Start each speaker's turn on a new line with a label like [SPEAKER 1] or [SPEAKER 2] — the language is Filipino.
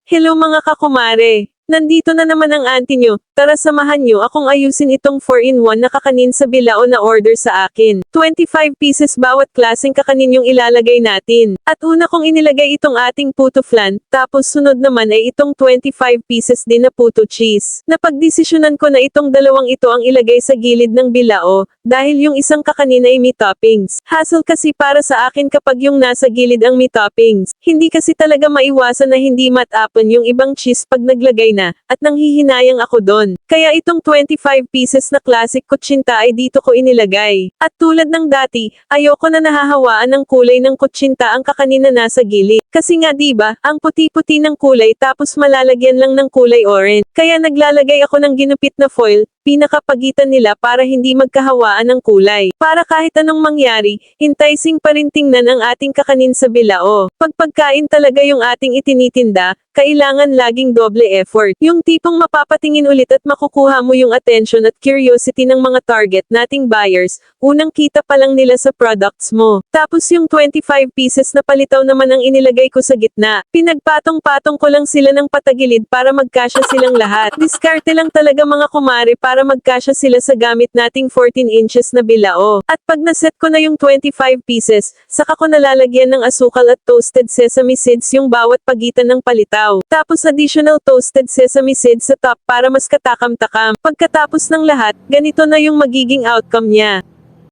[SPEAKER 1] Hello mga kakumare! Nandito na naman ang auntie nyo, tara samahan nyo akong ayusin itong 4-in-1 na kakanin sa bilao na order sa akin. 25 pieces bawat klaseng kakanin yung ilalagay natin. At una kong inilagay itong ating puto flan, tapos sunod naman ay itong 25 pieces din na puto cheese. Napagdesisyonan ko na itong dalawang ito ang ilagay sa gilid ng bilao, dahil yung isang kakanin ay may toppings. Hassle kasi para sa akin kapag yung nasa gilid ang may toppings. Hindi kasi talaga maiwasan na hindi matapon yung ibang cheese pag naglagay na, at nanghihinayang ako doon. Kaya itong 25 pieces na classic kutsinta ay dito ko inilagay. At tulad ng dati, ayoko na nahahawaan ng kulay ng kutsinta ang kakanin na nasa gilid. Kasi nga diba, ang puti-puti ng kulay tapos malalagyan lang ng kulay orange. Kaya naglalagay ako ng ginupit na foil, pinakapagitan nila para hindi magkahawaan ng kulay. Para kahit anong mangyari, enticing pa rin tingnan ang ating kakanin sa bilao. Pag pagkain talaga yung ating itinitinda, kailangan laging doble effort. Yung tipong mapapatingin ulit at makukuha mo yung attention at curiosity ng mga target nating buyers, unang kita pa lang nila sa products mo. Tapos yung 25 pieces na palitaw naman ang inilagay ko sa gitna. Pinagpatong-patong ko lang sila ng patagilid para magkasya silang lahat. Diskarte lang talaga mga kumare para magkasya sila sa gamit nating 14 inches na bilao. At pag naset ko na yung 25 pieces, saka ko nalalagyan ng asukal at toasted sesame seeds yung bawat pagitan ng palitaw. Tapos additional toasted sesame seeds sa top para mas katakam-takam. Pagkatapos ng lahat, ganito na yung magiging outcome niya.